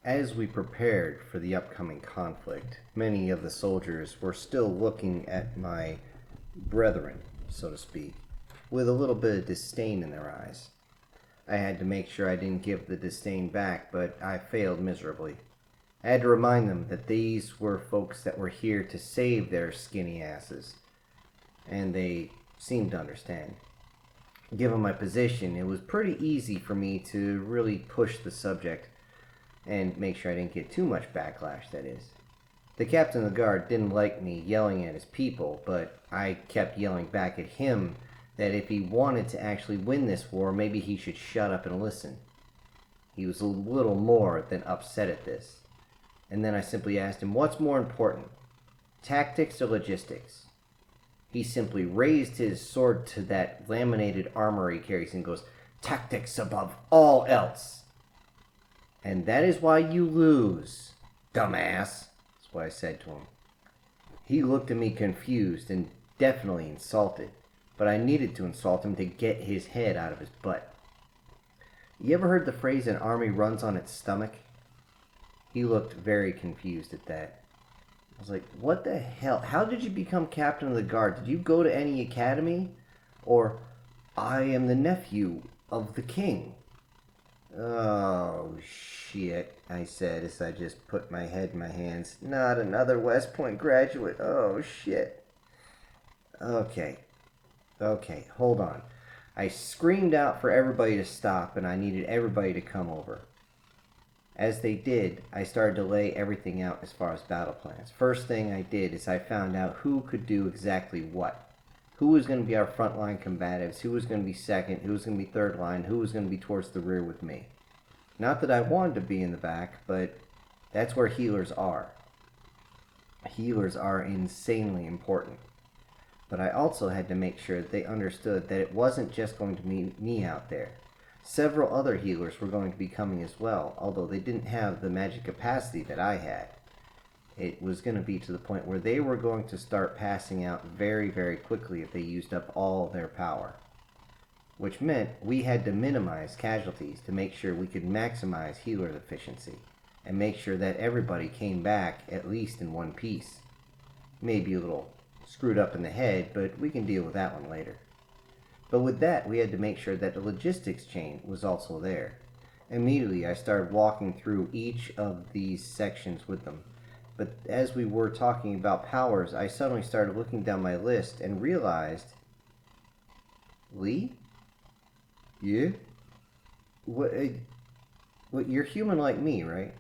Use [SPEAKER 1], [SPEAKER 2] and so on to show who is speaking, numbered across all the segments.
[SPEAKER 1] As we prepared for the upcoming conflict, many of the soldiers were still looking at my brethren, so to speak, with a little bit of disdain in their eyes. I had to make sure I didn't give the disdain back, but I failed miserably. I had to remind them that these were folks that were here to save their skinny asses, and they seemed to understand. Given my position, it was pretty easy for me to really push the subject and make sure I didn't get too much backlash, that is. The captain of the guard didn't like me yelling at his people, but I kept yelling back at him that if he wanted to actually win this war, maybe he should shut up and listen. He was a little more than upset at this. And then I simply asked him, what's more important, tactics or logistics? He simply raised his sword to that laminated armor he carries and goes, tactics above all else. And that is why you lose, dumbass. That's what I said to him. He looked at me confused and definitely insulted, but I needed to insult him to get his head out of his butt. You ever heard the phrase, an army runs on its stomach? He looked very confused at that. I was like, what the hell? How did you become captain of the guard? Did you go to any academy? Or, I am the nephew of the king. Oh, shit, I said as I just put my head in my hands. Not another West Point graduate. Oh, shit. Okay, hold on. I screamed out for everybody to stop, and I needed everybody to come over. As they did, I started to lay everything out as far as battle plans. First thing I did is I found out who could do exactly what. Who was going to be our frontline combatives, who was going to be second, who was going to be third line, who was going to be towards the rear with me. Not that I wanted to be in the back, but that's where healers are. Healers are insanely important. But I also had to make sure that they understood that it wasn't just going to be me out there. Several other healers were going to be coming as well, although they didn't have the magic capacity that I had. It was going to be to the point where they were going to start passing out very, very quickly if they used up all their power. Which meant we had to minimize casualties to make sure we could maximize healer efficiency and make sure that everybody came back at least in one piece. Maybe a little screwed up in the head, but we can deal with that one later. But with that, we had to make sure that the logistics chain was also there. Immediately, I started walking through each of these sections with them. But as we were talking about powers, I suddenly started looking down my list and realized... Lee? Yeah? What, you're human like me, right?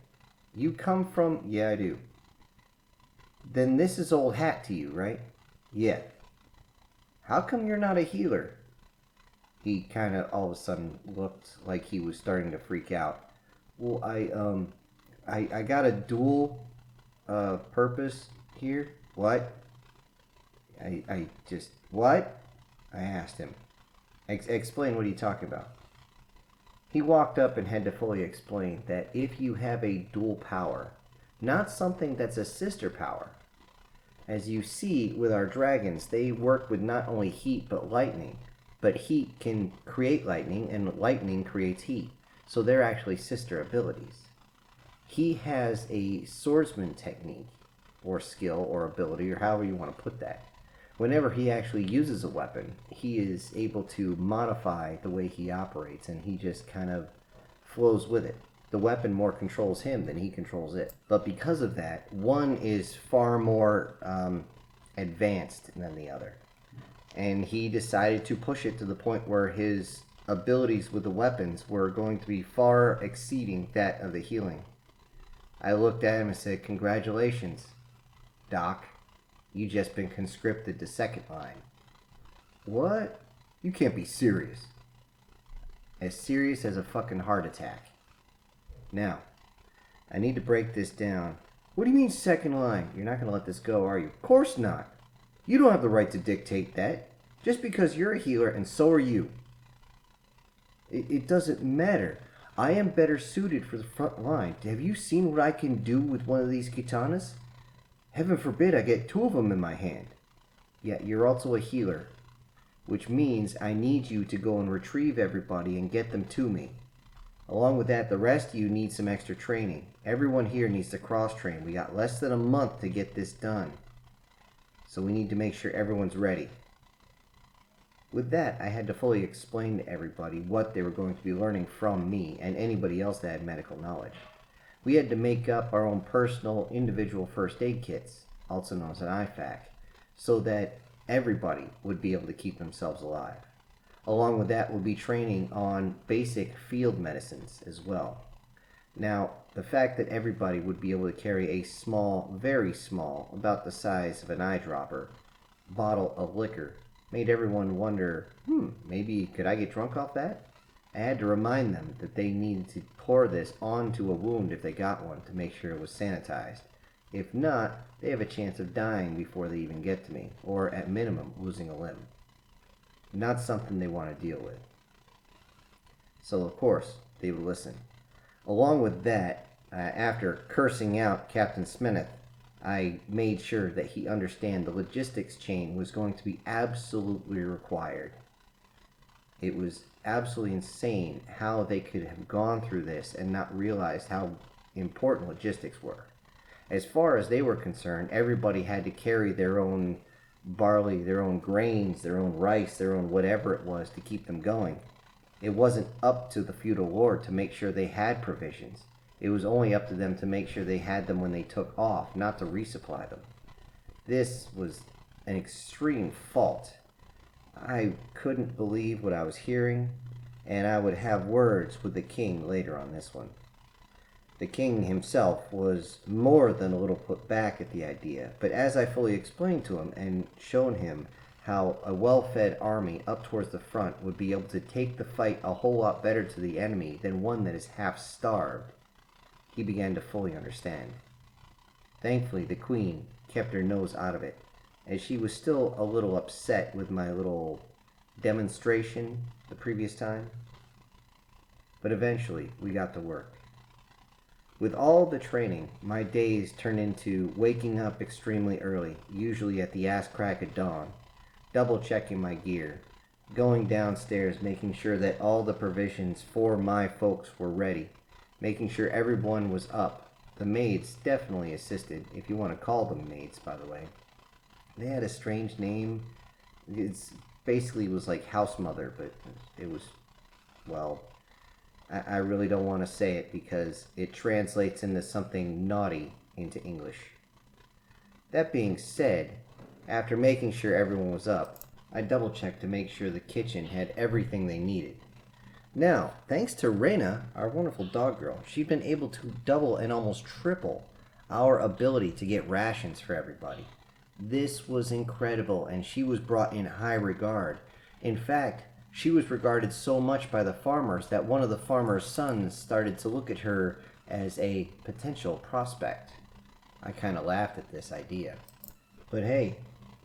[SPEAKER 1] You come from... Yeah, I do. Then this is old hat to you, right? Yeah. How come you're not a healer? He kind of all of a sudden looked like he was starting to freak out. Well, I got a dual purpose here. What? I just, what? I asked him. Explain, what are you talking about? He walked up and had to fully explain that if you have a dual power, not something that's a sister power. As you see with our dragons, they work with not only heat but lightning. But heat can create lightning, and lightning creates heat. So they're actually sister abilities. He has a swordsman technique, or skill, or ability, or however you want to put that. Whenever he actually uses a weapon, he is able to modify the way he operates, and he just kind of flows with it. The weapon more controls him than he controls it. But because of that, one is far more advanced than the other. And he decided to push it to the point where his abilities with the weapons were going to be far exceeding that of the healing. I looked at him and said, congratulations, Doc. You just been conscripted to second line. What? You can't be serious. As serious as a fucking heart attack. Now, I need to break this down. What do you mean second line? You're not going to let this go, are you? Of course not. You don't have the right to dictate that. Just because you're a healer and so are you. It doesn't matter. I am better suited for the front line. Have you seen what I can do with one of these katanas? Heaven forbid I get two of them in my hand. Yet you're also a healer, which means I need you to go and retrieve everybody and get them to me. Along with that, the rest of you need some extra training. Everyone here needs to cross-train. We got less than a month to get this done. So we need to make sure everyone's ready. With that, I had to fully explain to everybody what they were going to be learning from me and anybody else that had medical knowledge. We had to make up our own personal individual first aid kits, also known as an IFAC, so that everybody would be able to keep themselves alive. Along with that, we'll be training on basic field medicines as well. Now, the fact that everybody would be able to carry a small, very small, about the size of an eyedropper, bottle of liquor made everyone wonder, maybe could I get drunk off that? I had to remind them that they needed to pour this onto a wound if they got one to make sure it was sanitized. If not, they have a chance of dying before they even get to me, or at minimum, losing a limb. Not something they want to deal with. So of course, they would listen. Along with that, after cursing out Captain Smith, I made sure that he understand the logistics chain was going to be absolutely required. It was absolutely insane how they could have gone through this and not realized how important logistics were. As far as they were concerned, everybody had to carry their own barley, their own grains, their own rice, their own whatever it was to keep them going. It wasn't up to the feudal lord to make sure they had provisions. It was only up to them to make sure they had them when they took off, not to resupply them. This was an extreme fault. I couldn't believe what I was hearing, and I would have words with the king later on this one. The king himself was more than a little put back at the idea, but as I fully explained to him and shown him how a well-fed army up towards the front would be able to take the fight a whole lot better to the enemy than one that is half-starved, he began to fully understand. Thankfully, the queen kept her nose out of it, as she was still a little upset with my little demonstration the previous time. But eventually, we got to work. With all the training, my days turned into waking up extremely early, usually at the ass crack of dawn, double-checking my gear, going downstairs making sure that all the provisions for my folks were ready, making sure everyone was up. The maids definitely assisted, if you want to call them maids, by the way. They had a strange name. It basically was like house mother, but it was, well, I really don't want to say it because it translates into something naughty into English. That being said, after making sure everyone was up, I double-checked to make sure the kitchen had everything they needed. Now, thanks to Reyna, our wonderful dog girl, she'd been able to double and almost triple our ability to get rations for everybody. This was incredible, and she was brought in high regard. In fact, she was regarded so much by the farmers that one of the farmers' sons started to look at her as a potential prospect. I kind of laughed at this idea. But hey,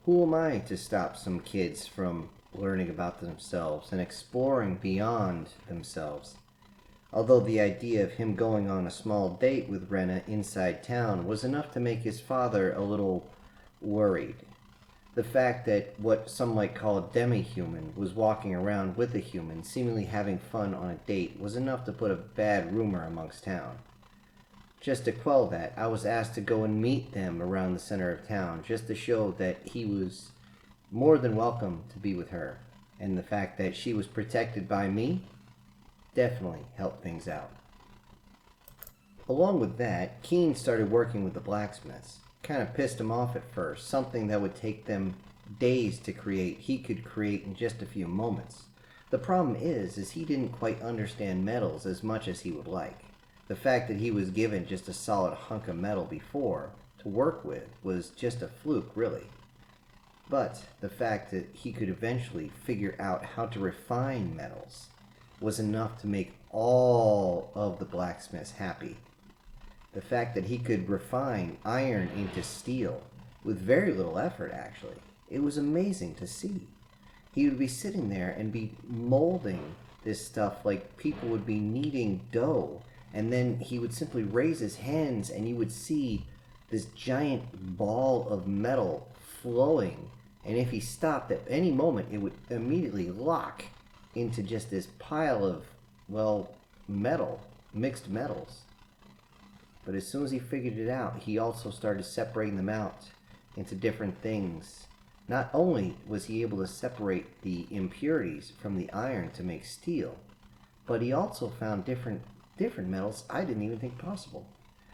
[SPEAKER 1] who am I to stop some kids from learning about themselves and exploring beyond themselves? Although the idea of him going on a small date with Rena inside town was enough to make his father a little worried. The fact that what some might call a demi-human was walking around with a human, seemingly having fun on a date, was enough to put a bad rumor amongst town. Just to quell that, I was asked to go and meet them around the center of town, just to show that he was more than welcome to be with her, and the fact that she was protected by me definitely helped things out. Along with that, Keen started working with the blacksmiths. Kind of pissed him off at first. Something that would take them days to create, he could create in just a few moments. The problem is he didn't quite understand metals as much as he would like. The fact that he was given just a solid hunk of metal before to work with was just a fluke, really. But the fact that he could eventually figure out how to refine metals was enough to make all of the blacksmiths happy. The fact that he could refine iron into steel with very little effort, actually. It was amazing to see. He would be sitting there and be molding this stuff like people would be kneading dough, and then he would simply raise his hands and you would see this giant ball of metal flowing, and if he stopped at any moment it would immediately lock into just this pile of, well, mixed metals. But as soon as he figured it out, he also started separating them out into different things. Not only was he able to separate the impurities from the iron to make steel, but he also found different metals I didn't even think possible.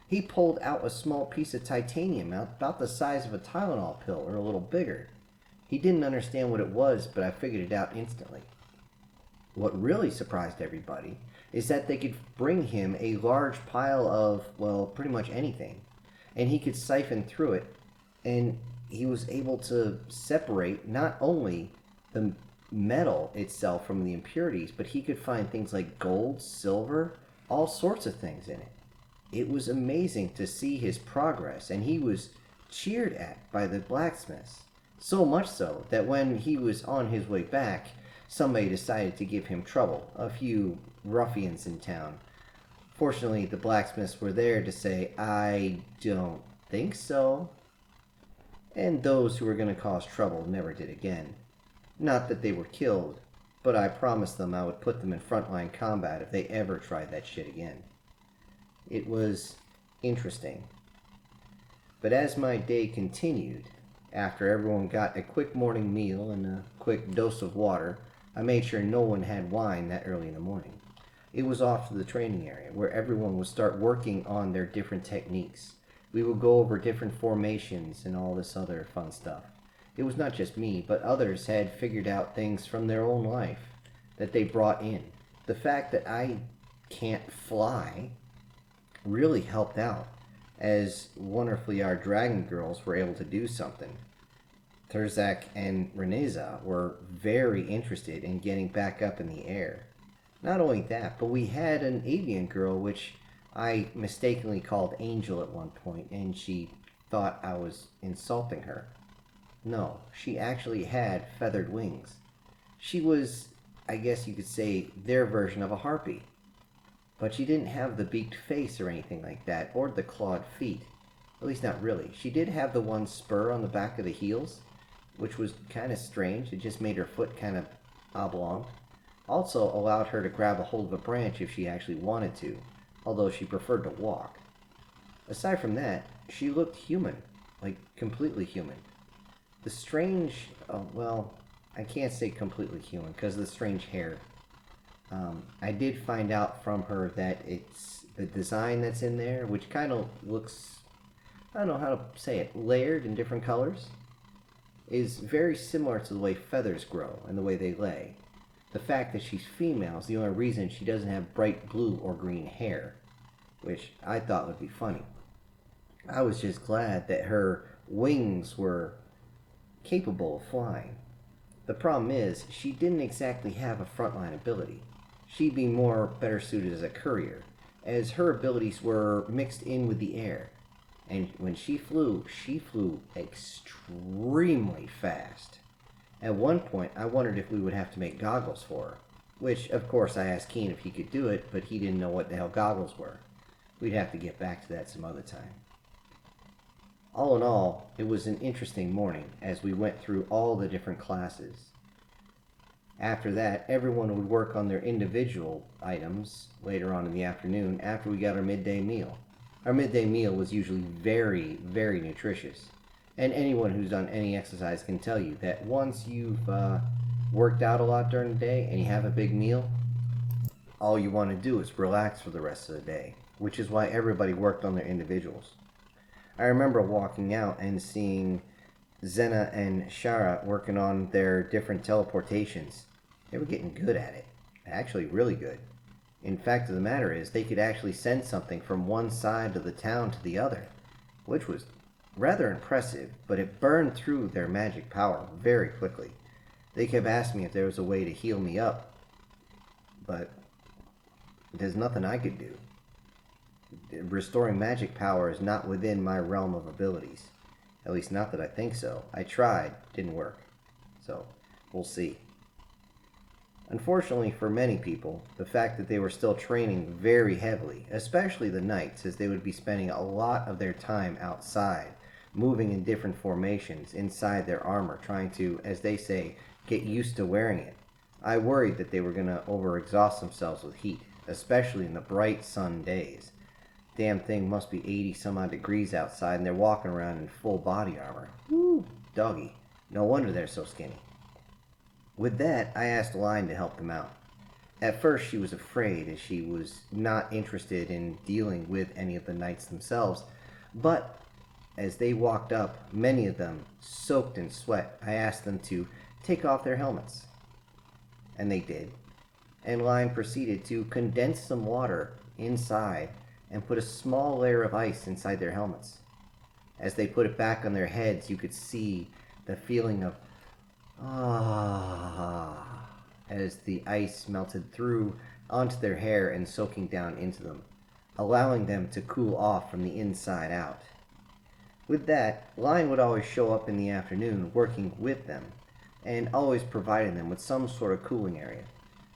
[SPEAKER 1] He pulled out a small piece of titanium about the size of a Tylenol pill or a little bigger. He didn't understand what it was, but I figured it out instantly. What really surprised everybody is that they could bring him a large pile of, well, pretty much anything, and he could siphon through it, and he was able to separate not only the metal itself from the impurities, but he could find things like gold, silver, all sorts of things in it. It was amazing to see his progress, and he was cheered at by the blacksmiths. So much so that when he was on his way back, somebody decided to give him trouble, a few ruffians in town. Fortunately, the blacksmiths were there to say, "I don't think so." And those who were going to cause trouble never did again. Not that they were killed, but I promised them I would put them in frontline combat if they ever tried that shit again. It was interesting. But as my day continued, after everyone got a quick morning meal and a quick dose of water, I made sure no one had wine that early in the morning. It was off to the training area, where everyone would start working on their different techniques. We would go over different formations and all this other fun stuff. It was not just me, but others had figured out things from their own life that they brought in. The fact that I can't fly really helped out, as wonderfully our dragon girls were able to do something. Terzak and Reneza were very interested in getting back up in the air. Not only that, but we had an avian girl, which I mistakenly called Angel at one point, and she thought I was insulting her. No, she actually had feathered wings. She was, I guess you could say, their version of a harpy. But she didn't have the beaked face or anything like that, or the clawed feet. At least not really. She did have the one spur on the back of the heels, which was kind of strange. It just made her foot kind of oblong. Also allowed her to grab a hold of a branch if she actually wanted to, although she preferred to walk. Aside from that, she looked human, like completely human. The strange, well, I can't say completely human because of the strange hair. I did find out from her that it's the design that's in there, which kind of looks, I don't know how to say it, layered in different colors, is very similar to the way feathers grow and the way they lay. The fact that she's female is the only reason she doesn't have bright blue or green hair, which I thought would be funny. I was just glad that her wings were capable of flying. The problem is, she didn't exactly have a frontline ability. She'd be better suited as a courier, as her abilities were mixed in with the air. And when she flew extremely fast. At one point, I wondered if we would have to make goggles for her, which, of course, I asked Keen if he could do it, but he didn't know what the hell goggles were. We'd have to get back to that some other time. All in all, it was an interesting morning as we went through all the different classes. After that, everyone would work on their individual items later on in the afternoon after we got our midday meal. Our midday meal was usually very, very nutritious. And anyone who's done any exercise can tell you that once you've worked out a lot during the day and you have a big meal, all you want to do is relax for the rest of the day, which is why everybody worked on their individuals. I remember walking out and seeing Zena and Shara working on their different teleportations. They were getting good at it. Actually, really good. In fact of the matter is, they could actually send something from one side of the town to the other, which was rather impressive, but it burned through their magic power very quickly. They kept asking me if there was a way to heal me up, but there's nothing I could do. Restoring magic power is not within my realm of abilities. At least not that I think so. I tried, didn't work. So, we'll see. Unfortunately for many people, the fact that they were still training very heavily, especially the knights, as they would be spending a lot of their time outside, moving in different formations inside their armor, trying to, as they say, get used to wearing it. I worried that they were going to overexhaust themselves with heat. especially in the bright sun days. Damn thing must be 80 some odd degrees outside, and they're walking around in full body armor. Woo, doggy. No wonder they're so skinny. With that, I asked Line to help them out. At first, she was afraid, as she was not interested in dealing with any of the knights themselves, but as they walked up, many of them soaked in sweat, I asked them to take off their helmets. And they did. And Line proceeded to condense some water inside and put a small layer of ice inside their helmets. As they put it back on their heads, you could see the feeling of as the ice melted through onto their hair and soaking down into them, allowing them to cool off from the inside out. With that, Line would always show up in the afternoon working with them and always providing them with some sort of cooling area.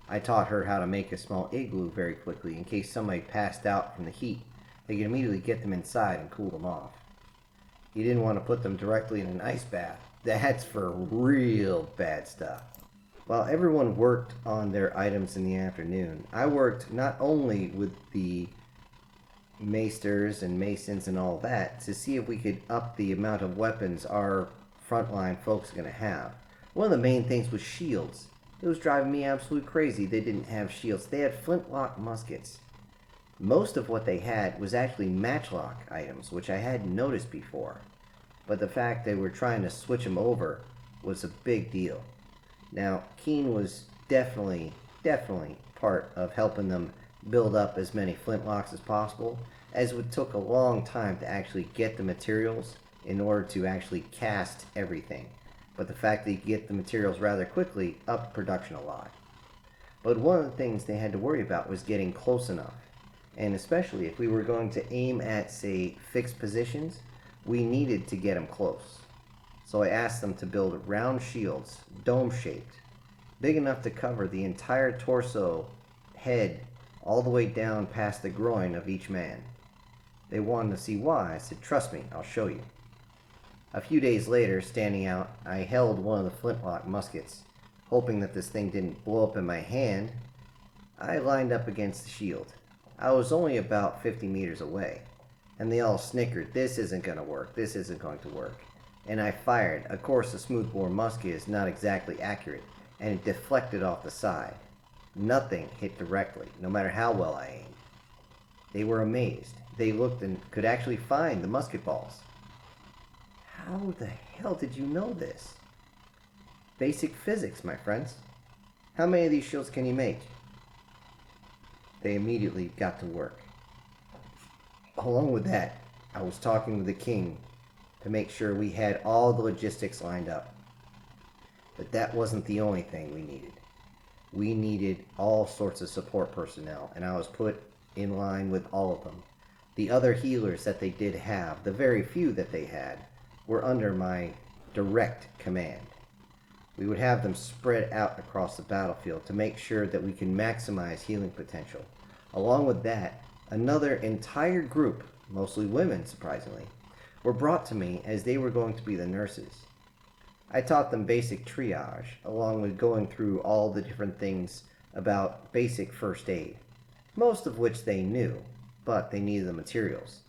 [SPEAKER 1] I taught her how to make a small igloo very quickly in case somebody passed out from the heat. They could immediately get them inside and cool them off. You didn't want to put them directly in an ice bath. That's for real bad stuff. While everyone worked on their items in the afternoon, I worked not only with the maesters and masons and all that to see if we could up the amount of weapons our frontline folks are going to have. One of the main things was shields. It was driving me absolutely crazy they didn't have shields. They had flintlock muskets. Most of what they had was actually matchlock items, which I hadn't noticed before. But the fact they were trying to switch them over was a big deal. Now, Keen was definitely part of helping them build up as many flintlocks as possible, as it took a long time to actually get the materials in order to actually cast everything. But the fact that you get the materials rather quickly upped production a lot. But one of the things they had to worry about was getting close enough. And especially if we were going to aim at, say, fixed positions, we needed to get them close. So I asked them to build round shields, dome-shaped, big enough to cover the entire torso, head, all the way down past the groin of each man. They wanted to see why. I said, trust me, I'll show you. A few days later, standing out, I held one of the flintlock muskets. Hoping that this thing didn't blow up in my hand, I lined up against the shield. I was only about 50 meters away, and they all snickered, this isn't going to work, this isn't going to work. And I fired. Of course, a smoothbore musket is not exactly accurate, and it deflected off the side. Nothing hit directly, no matter how well I aimed. They were amazed. They looked and could actually find the musket balls. How the hell did you know this? Basic physics, my friends. How many of these shields can you make? They immediately got to work. Along with that, I was talking with the king to make sure we had all the logistics lined up. But that wasn't the only thing we needed. We needed all sorts of support personnel, and I was put in line with all of them. The other healers that they did have, the very few that they had, were under my direct command. We would have them spread out across the battlefield to make sure that we can maximize healing potential. Along with that, another entire group, mostly women surprisingly, were brought to me as they were going to be the nurses. I taught them basic triage, along with going through all the different things about basic first aid, most of which they knew, but they needed the materials.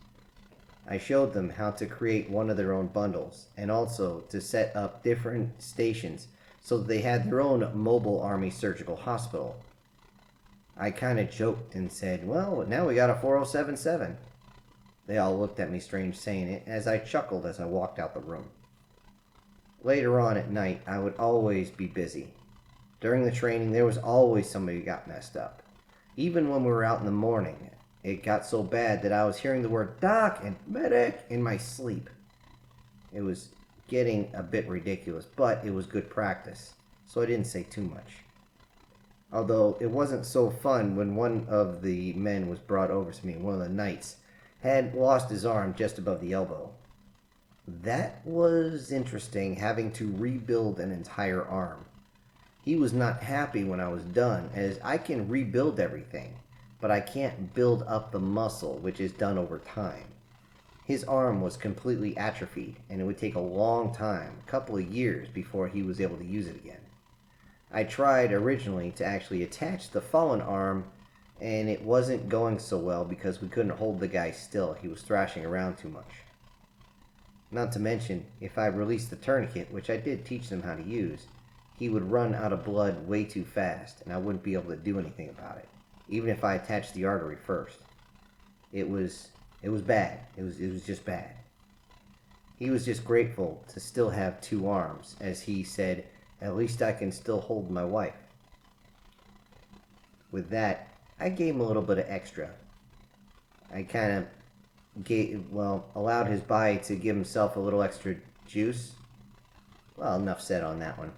[SPEAKER 1] I showed them how to create one of their own bundles, and also to set up different stations so that they had their own mobile army surgical hospital. I kind of joked and said, well, now we got a 4077. They all looked at me strange saying it, as I chuckled as I walked out the room. Later on at night, I would always be busy. During the training, there was always somebody who got messed up. Even when we were out in the morning, it got so bad that I was hearing the word doc and medic in my sleep. It was getting a bit ridiculous, but it was good practice, so I didn't say too much. Although it wasn't so fun when one of the men was brought over to me, one of the knights, had lost his arm just above the elbow. That was interesting, having to rebuild an entire arm. He was not happy when I was done, as I can rebuild everything, but I can't build up the muscle, which is done over time. His arm was completely atrophied, and it would take a long time, a couple of years, before he was able to use it again. I tried originally to actually attach the fallen arm and it wasn't going so well because we couldn't hold the guy still. He was thrashing around too much. Not to mention, if I released the tourniquet, which I did teach them how to use, he would run out of blood way too fast, and I wouldn't be able to do anything about it, even if I attached the artery first. It was bad. It was just bad. He was just grateful to still have 2 arms, as he said, "At least I can still hold my wife." With that, I gave him a little bit of extra. I kind of allowed his body to give himself a little extra juice. Well, enough said on that one.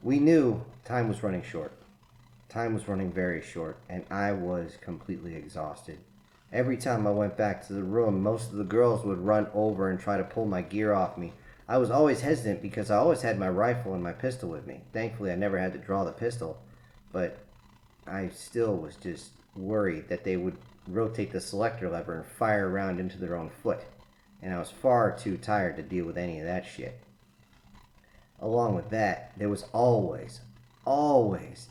[SPEAKER 1] We knew time was running short. Time was running very short, and I was completely exhausted. Every time I went back to the room, most of the girls would run over and try to pull my gear off me. I was always hesitant because I always had my rifle and my pistol with me. Thankfully, I never had to draw the pistol, but I still was just worried that they would rotate the selector lever and fire around into their own foot, and I was far too tired to deal with any of that shit. Along with that, there was always,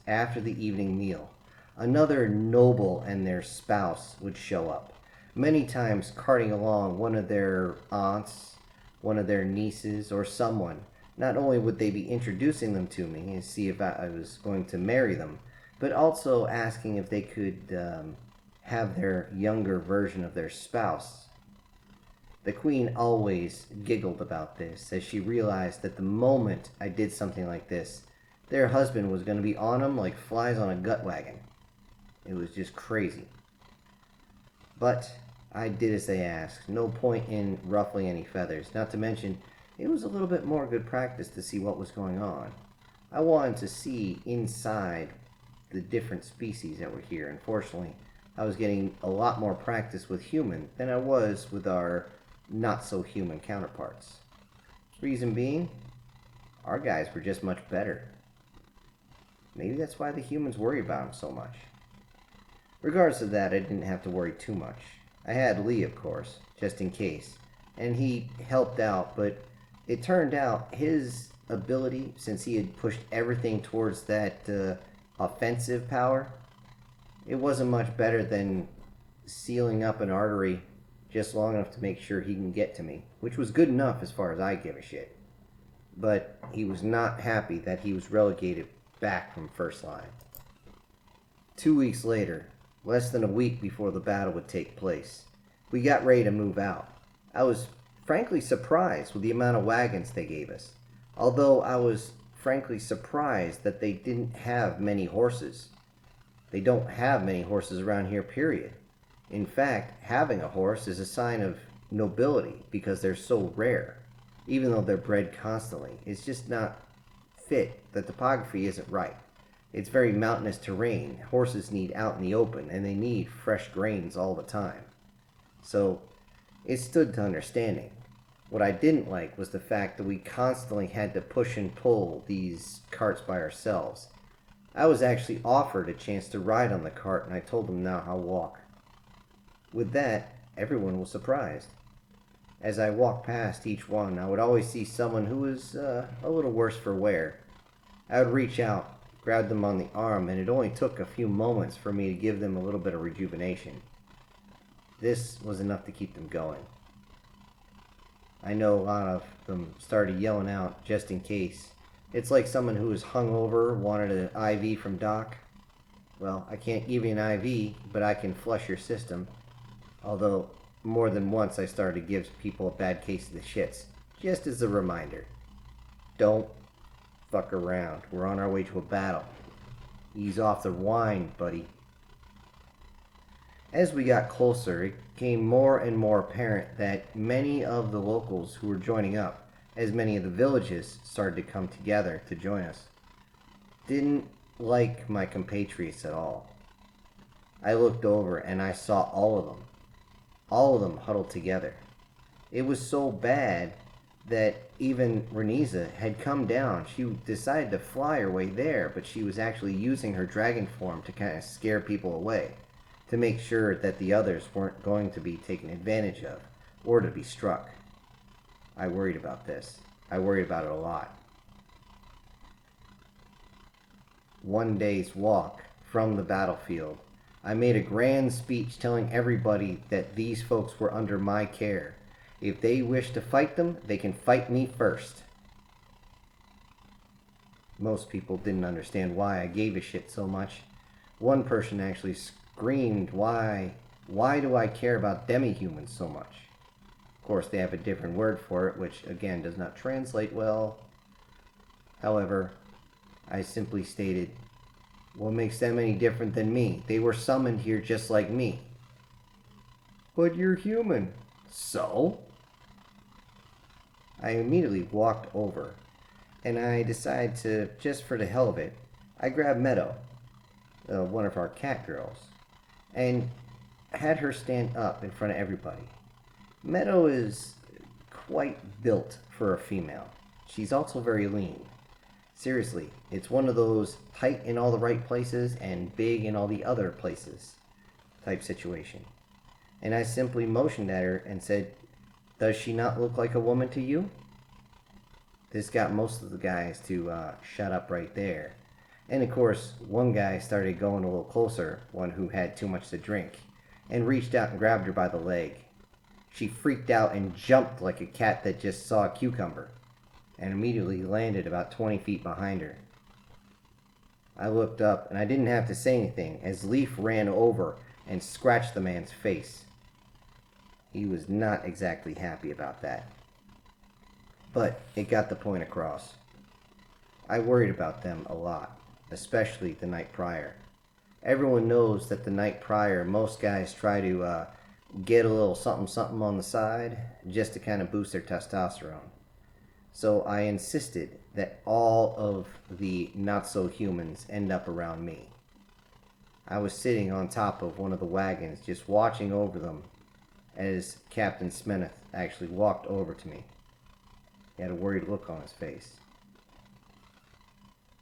[SPEAKER 1] after the evening meal, another noble and their spouse would show up, many times carting along one of their aunts, one of their nieces, or someone. Not only would they be introducing them to me and see if I was going to marry them, but also asking if they could have their younger version of their spouse. The queen always giggled about this, as she realized that the moment I did something like this, their husband was going to be on them like flies on a gut wagon. It was just crazy. But I did as they asked. No point in ruffling any feathers. Not to mention, it was a little bit more good practice to see what was going on. I wanted to see inside the different species that were here. Unfortunately, I was getting a lot more practice with human than I was with our not-so-human counterparts. Reason being, our guys were just much better. Maybe that's why the humans worry about them so much. Regardless of that, I didn't have to worry too much. I had Lee, of course, just in case, and he helped out, but it turned out his ability, since he had pushed everything towards that offensive power, it wasn't much better than sealing up an artery just long enough to make sure he can get to me, which was good enough as far as I give a shit. But he was not happy that he was relegated back from first line. 2 weeks later, less than a week before the battle would take place, we got ready to move out. I was frankly surprised with the amount of wagons they gave us, although I was frankly surprised that they didn't have many horses. They don't have many horses around here, period. In fact, having a horse is a sign of nobility because they're so rare, even though they're bred constantly. It's just not fit. The topography isn't right. It's very mountainous terrain. Horses need out in the open, and they need fresh grains all the time. So, it stood to understanding. What I didn't like was the fact that we constantly had to push and pull these carts by ourselves. I was actually offered a chance to ride on the cart, and I told them now I'll walk. With that, everyone was surprised. As I walked past each one, I would always see someone who was a little worse for wear. I would reach out, grab them on the arm, and it only took a few moments for me to give them a little bit of rejuvenation. This was enough to keep them going. I know a lot of them started yelling out just in case. It's like someone who was hungover wanted an IV from Doc. Well, I can't give you an IV, but I can flush your system. Although, more than once I started to give people a bad case of the shits. Just as a reminder. Don't fuck around. We're on our way to a battle. Ease off the wine, buddy. As we got closer, it became more and more apparent that many of the locals who were joining up, as many of the villages started to come together to join us, didn't like my compatriots at all. I looked over and I saw all of them huddled together. It was so bad that even Reniza had come down. She decided to fly her way there, but she was actually using her dragon form to kind of scare people away, to make sure that the others weren't going to be taken advantage of, or to be struck. I worried about this. I worried about it a lot. One day's walk from the battlefield. I made a grand speech telling everybody that these folks were under my care. If they wish to fight them, they can fight me first. Most people didn't understand why I gave a shit so much. One person actually screamed, why do I care about demi-humans so much? Of course, they have a different word for it, which again does not translate well. However, I simply stated, what makes them any different than me? They were summoned here just like me. But you're human. So? I immediately walked over, and I decided to, just for the hell of it, I grabbed Meadow, one of our cat girls, and had her stand up in front of everybody. Meadow is quite built for a female. She's also very lean. Seriously, it's one of those tight in all the right places and big in all the other places type situation. And I simply motioned at her and said, does she not look like a woman to you? This got most of the guys to shut up right there. And of course, one guy started going a little closer, one who had too much to drink, and reached out and grabbed her by the leg. She freaked out and jumped like a cat that just saw a cucumber, and immediately landed about 20 feet behind her. I looked up, and I didn't have to say anything, as Leaf ran over and scratched the man's face. He was not exactly happy about that. But it got the point across. I worried about them a lot, especially the night prior. Everyone knows that the night prior, most guys try to get a little something on the side just to kind of boost their testosterone. So I insisted that all of the not-so-humans end up around me. I was sitting on top of one of the wagons just watching over them as Captain Smith actually walked over to me. He had a worried look on his face.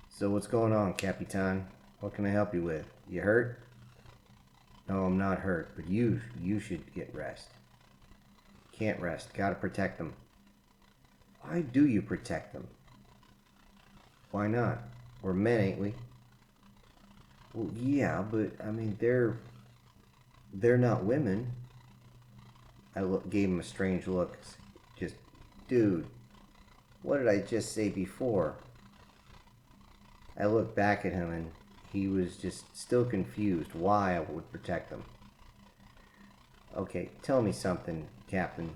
[SPEAKER 1] So what's going on, Capitan? What can I help you with? You hurt? No, I'm not hurt, but you should get rest. Can't rest. Gotta protect them. Why do you protect them? Why not? We're men, ain't we? Well, yeah, but I mean, they're not women. I gave him a strange look. Just, dude, what did I just say before? I looked back at him and he was just still confused why I would protect them. Okay, tell me something, Captain.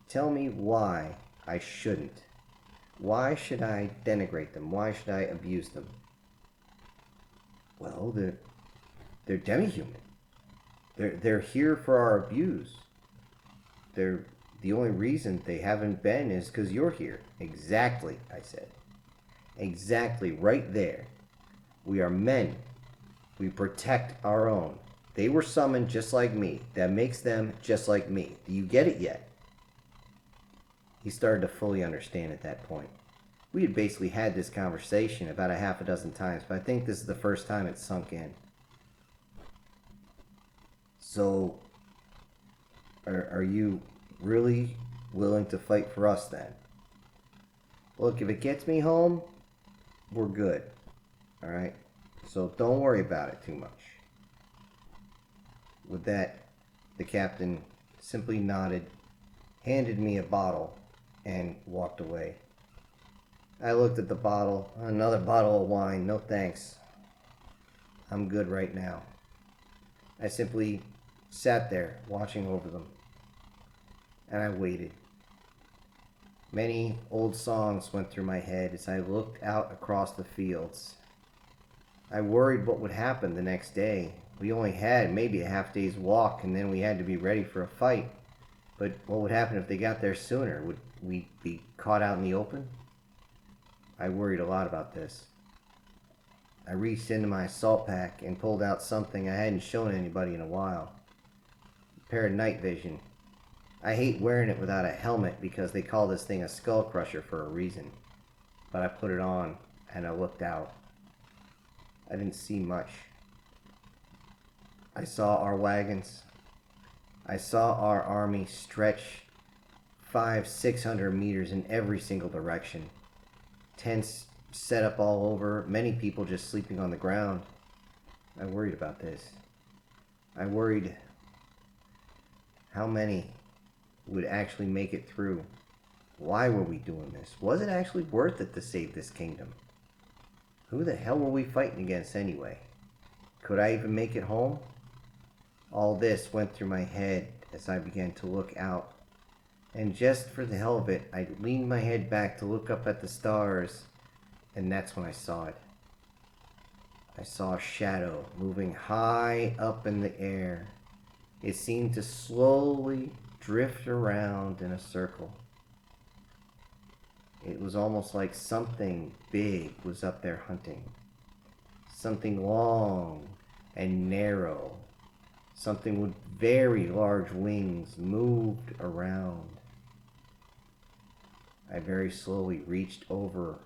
[SPEAKER 1] Tell me why I shouldn't. Why should I denigrate them? Why should I abuse them? Well, they're demi-human. They're here for our abuse. The only reason they haven't been is because you're here. Exactly, I said. Exactly, right there. We are men. We protect our own. They were summoned just like me. That makes them just like me. Do you get it yet? He started to fully understand at that point. We had basically had this conversation about a half a dozen times, but I think this is the first time it sunk in. So, are you really willing to fight for us then? Look, if it gets me home, we're good. Alright? So don't worry about it too much. With that, the captain simply nodded, handed me a bottle, and walked away. I looked at the bottle. Another bottle of wine. No thanks. I'm good right now. I simply sat there watching over them. And I waited. Many old songs went through my head as I looked out across the fields. I worried what would happen the next day. We only had maybe a half day's walk, and then we had to be ready for a fight. But what would happen if they got there sooner? Would we be caught out in the open? I worried a lot about this. I reached into my assault pack and pulled out something I hadn't shown anybody in a while. A pair of night vision. I hate wearing it without a helmet because they call this thing a skull crusher for a reason. But I put it on and I looked out. I didn't see much. I saw our wagons. I saw our army stretch 500-600 meters in every single direction. Tents set up all over, many people just sleeping on the ground. I worried about this. I worried how many would actually make it through. Why were we doing this? Was it actually worth it to save this kingdom? Who the hell were we fighting against anyway? Could I even make it home? All this went through my head as I began to look out. And just for the hell of it, I leaned my head back to look up at the stars, and that's when I saw it. I saw a shadow moving high up in the air. It seemed to slowly drift around in a circle. It was almost like something big was up there hunting. Something long and narrow. Something with very large wings moved around. I very slowly reached over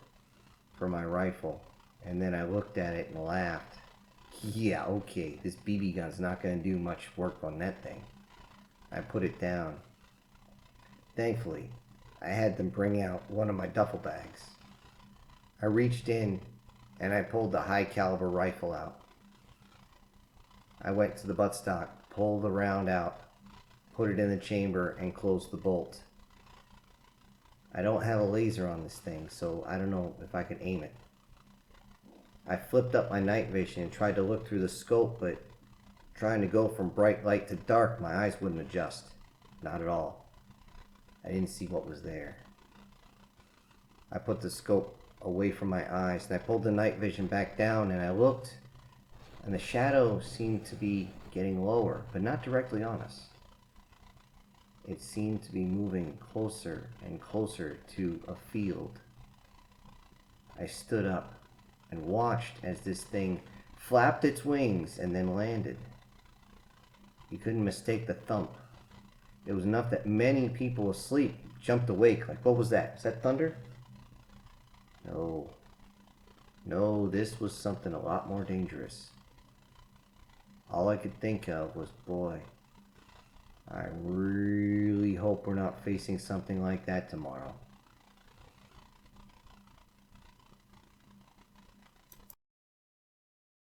[SPEAKER 1] for my rifle, and then I looked at it and laughed. Yeah, okay, this BB gun's not going to do much work on that thing. I put it down. Thankfully, I had them bring out one of my duffel bags. I reached in and I pulled the high caliber rifle out. I went to the buttstock, pulled the round out, put it in the chamber, and closed the bolt. I don't have a laser on this thing, so I don't know if I can aim it. I flipped up my night vision and tried to look through the scope, but trying to go from bright light to dark, my eyes wouldn't adjust. Not at all. I didn't see what was there. I put the scope away from my eyes, and I pulled the night vision back down, and I looked, and the shadow seemed to be getting lower, but not directly on us. It seemed to be moving closer and closer to a field. I stood up and watched as this thing flapped its wings and then landed. You couldn't mistake the thump. It was enough that many people asleep jumped awake. Like, what was that? Is that thunder? No. No, this was something a lot more dangerous. All I could think of was, boy, I really hope we're not facing something like that tomorrow.